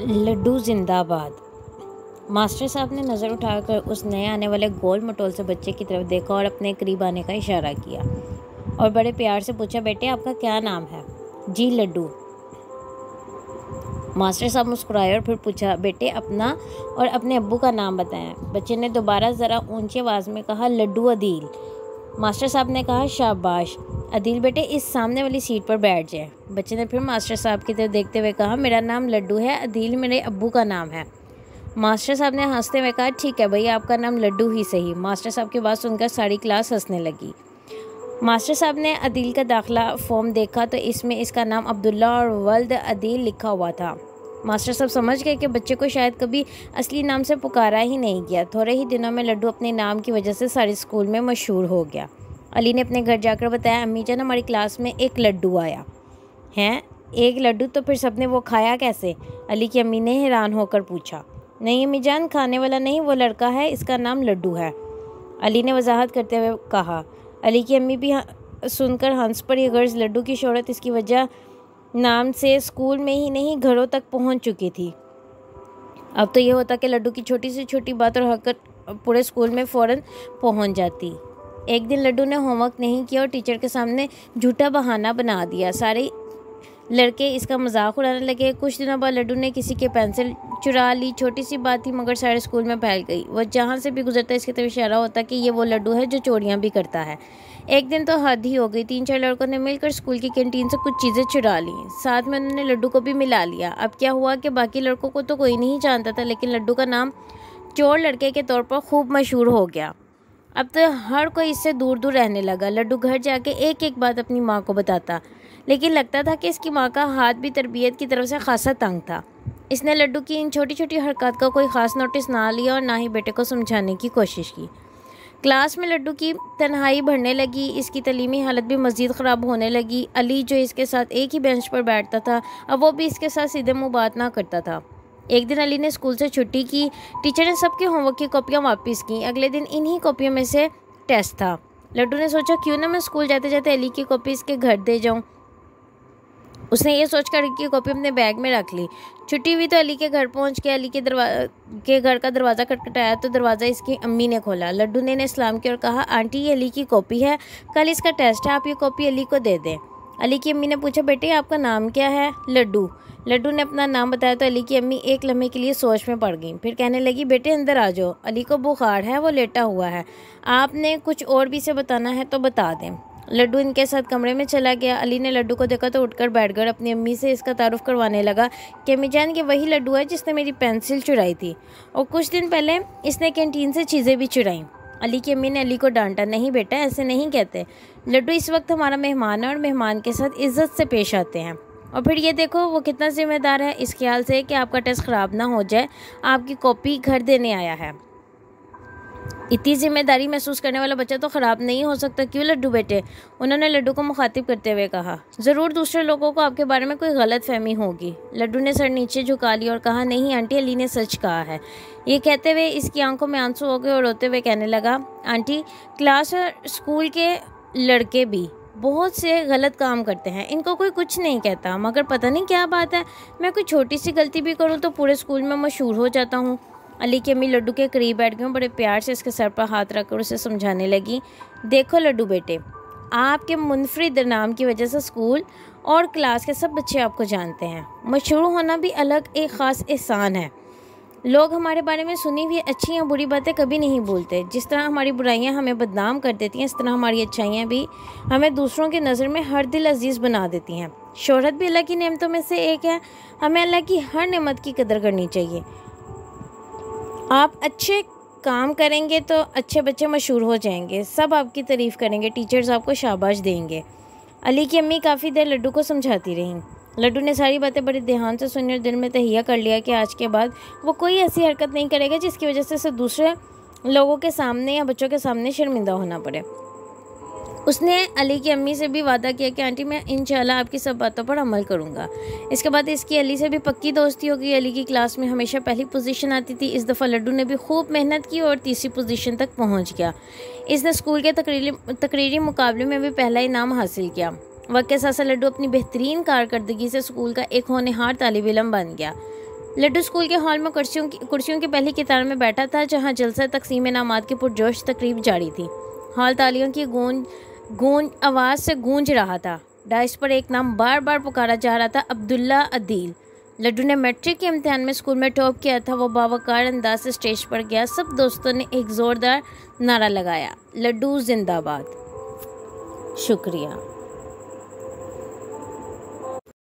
लड्डू जिंदाबाद। मास्टर साहब ने नज़र उठाकर उस नए आने वाले गोल मटोल से बच्चे की तरफ देखा और अपने करीब आने का इशारा किया और बड़े प्यार से पूछा, बेटे आपका क्या नाम है? जी लड्डू। मास्टर साहब मुस्कुराए और फिर पूछा, बेटे अपना और अपने अब्बू का नाम बताएं। बच्चे ने दोबारा ज़रा ऊंची आवाज़ में कहा, लड्डू अदील। मास्टर साहब ने कहा, शाबाश अदील बेटे इस सामने वाली सीट पर बैठ जाए। बच्चे ने फिर मास्टर साहब की तरफ देखते हुए कहा, मेरा नाम लड्डू है, अदील मेरे अब्बू का नाम है। मास्टर साहब ने हंसते हुए कहा, ठीक है भैया आपका नाम लड्डू ही सही। मास्टर साहब की बात सुनकर सारी क्लास हंसने लगी। मास्टर साहब ने अदील का दाखिला फॉर्म देखा तो इसमें इसका नाम अब्दुल्ला और वल्द अदील लिखा हुआ था। मास्टर साहब समझ गए कि बच्चे को शायद कभी असली नाम से पुकारा ही नहीं गया। थोड़े ही दिनों में लड्डू अपने नाम की वजह से सारे स्कूल में मशहूर हो गया। अली ने अपने घर जाकर बताया, अम्मी जान हमारी क्लास में एक लड्डू आया है। एक लड्डू? तो फिर सबने वो खाया कैसे? अली की अम्मी ने हैरान होकर पूछा। नहीं अम्मी जान, खाने वाला नहीं, वो लड़का है, इसका नाम लड्डू है, अली ने वजाहत करते हुए कहा। अली की अम्मी भी सुनकर हंस पड़ी। गर्ज लड्डू की शोहरत इसकी वजह नाम से स्कूल में ही नहीं घरों तक पहुंच चुकी थी। अब तो ये होता कि लड्डू की छोटी से छोटी बात और हरकत पूरे स्कूल में फ़ौरन पहुंच जाती। एक दिन लड्डू ने होमवर्क नहीं किया और टीचर के सामने झूठा बहाना बना दिया। सारे लड़के इसका मजाक उड़ाने लगे। कुछ दिनों बाद लड्डू ने किसी के पेंसिल चुरा ली। छोटी सी बात थी मगर सारे स्कूल में फैल गई। वह जहाँ से भी गुजरता इसकी तरफ इशारा होता कि ये वो लड्डू है जो चोरियाँ भी करता है। एक दिन तो हद ही हो गई। 3-4 लड़कों ने मिलकर स्कूल की कैंटीन से कुछ चीज़ें चुरा ली। साथ में उन्होंने लड्डू को भी मिला लिया। अब क्या हुआ कि बाकी लड़कों को तो कोई नहीं जानता था, लेकिन लड्डू का नाम चोर लड़के के तौर पर खूब मशहूर हो गया। अब तो हर कोई इससे दूर दूर रहने लगा। लड्डू घर जाके एक एक बात अपनी माँ को बताता, लेकिन लगता था कि इसकी माँ का हाथ भी तरबियत की तरफ से खासा तंग था। इसने लड्डू की इन छोटी छोटी हरकत का कोई ख़ास नोटिस ना लिया और ना ही बेटे को समझाने की कोशिश की। क्लास में लड्डू की तन्हाई बढ़ने लगी। इसकी तलीमी हालत भी मज़ीद ख़राब होने लगी। अली जो इसके साथ एक ही बेंच पर बैठता था, अब वो भी इसके साथ सीधे मुँह बात ना करता था। एक दिन अली ने स्कूल से छुट्टी की। टीचर ने सबके होमवर्क की कॉपियाँ वापस की। अगले दिन इन्हीं कॉपियों में से टेस्ट था। लड्डू ने सोचा, क्यों ना मैं स्कूल जाते जाते अली की कॉपी इसके घर दे जाऊँ। उसने ये सोचकर अली की कॉपी अपने बैग में रख ली। छुट्टी हुई तो अली के घर पहुंच के अली के घर का दरवाज़ा खटखटाया तो दरवाज़ा इसकी अम्मी ने खोला। लड्डू ने इन्हें सलाम किया और कहा, आंटी ये अली की कॉपी है, कल इसका टेस्ट है, आप ये कॉपी अली को दे दें। अली की अम्मी ने पूछा, बेटे आपका नाम क्या है? लड्डू। लड्डू ने अपना नाम बताया तो अली की अम्मी एक लम्हे के लिए सोच में पड़ गई। फिर कहने लगी, बेटे अंदर आ जाओ, अली को बुखार है, वो लेटा हुआ है, आपने कुछ और भी से बताना है तो बता दें। लड्डू इनके साथ कमरे में चला गया। अली ने लड्डू को देखा तो उठकर बैठकर अपनी अम्मी से इसका तारुफ करवाने लगा कि अम्मी जान, ये वही लड्डू है जिसने मेरी पेंसिल चुराई थी और कुछ दिन पहले इसने कैंटीन से चीज़ें भी चुराई। अली की अम्मी ने अली को डांटा, नहीं बेटा ऐसे नहीं कहते, लड्डू इस वक्त हमारा मेहमान है और मेहमान के साथ इज्जत से पेश आते हैं। और फिर ये देखो वो कितना जिम्मेदार है, इस ख्याल से कि आपका टेस्ट ख़राब ना हो जाए आपकी कॉपी घर देने आया है। इतनी जिम्मेदारी महसूस करने वाला बच्चा तो ख़राब नहीं हो सकता, क्यों लड्डू बेटे? उन्होंने लड्डू को मुखातिब करते हुए कहा। ज़रूर दूसरे लोगों को आपके बारे में कोई गलत फहमी होगी। लड्डू ने सर नीचे झुका लिया और कहा, नहीं आंटी, अली ने सच कहा है। ये कहते हुए इसकी आंखों में आंसू हो गए और रोते हुए कहने लगा, आंटी क्लास और स्कूल के लड़के भी बहुत से गलत काम करते हैं, इनको कोई कुछ नहीं कहता, मगर पता नहीं क्या बात है, मैं कोई छोटी सी गलती भी करूँ तो पूरे स्कूल में मशहूर हो जाता हूँ। अली की अम्मी लड्डू के करीब बैठ गई, बड़े प्यार से इसके सर पर हाथ रखकर उसे समझाने लगी, देखो लड्डू बेटे, आपके मुनफरिद नाम की वजह से स्कूल और क्लास के सब बच्चे आपको जानते हैं। मशहूर होना भी अलग एक ख़ास एहसान है। लोग हमारे बारे में सुनी हुई अच्छी या बुरी बातें कभी नहीं भूलते। जिस तरह हमारी बुराइयां हमें बदनाम कर देती हैं, इस तरह हमारी अच्छाइयां भी हमें दूसरों की नज़र में हर दिल अजीज़ बना देती हैं। शोहरत भी अल्लाह की नेमतों में से एक है। हमें अल्लाह की हर नेमत की कदर करनी चाहिए। आप अच्छे काम करेंगे तो अच्छे बच्चे मशहूर हो जाएंगे, सब आपकी तारीफ़ करेंगे, टीचर्स आपको शाबाश देंगे। अली की अम्मी काफ़ी देर लड्डू को समझाती रहीं। लड्डू ने सारी बातें बड़े ध्यान से सुनी और दिल में तहिया कर लिया कि आज के बाद वो कोई ऐसी हरकत नहीं करेगा जिसकी वजह से उसे दूसरे लोगों के सामने या बच्चों के सामने शर्मिंदा होना पड़े। उसने अली की अम्मी से भी वादा किया कि आंटी मैं इंशाल्लाह आपकी सब बातों पर अमल करूँगा। इसके बाद इसकी अली से भी पक्की दोस्ती हो गई। अली की क्लास में हमेशा पहली पोजीशन आती थी। इस दफ़ा लड्डू ने भी खूब मेहनत की और तीसरी पोजीशन तक पहुँच गया। इसने स्कूल के तकरीरी मुकाबले में भी पहला इनाम हासिल किया। वक्त के साथ साथ लड्डू अपनी बेहतरीन कारकर्दगी से स्कूल का एक होनहार तालिब इल्म बन गया। लड्डू स्कूल के हॉल में कुर्सियों की पहली कतार में बैठा था, जहां जलसा तकसीम इनामात की पुरजोश तकरीब जारी थी। हॉल तालियों की गूंज आवाज़ से गूंज रहा था। डाइस पर एक नाम बार बार पुकारा जा रहा था, अब्दुल्ला अदील। लड्डू ने मैट्रिक के इम्तिहान में स्कूल में टॉप किया था। वो बावकार अंदाज से स्टेज पर गया। सब दोस्तों ने एक ज़ोरदार नारा लगाया, लड्डू जिंदाबाद। शुक्रिया।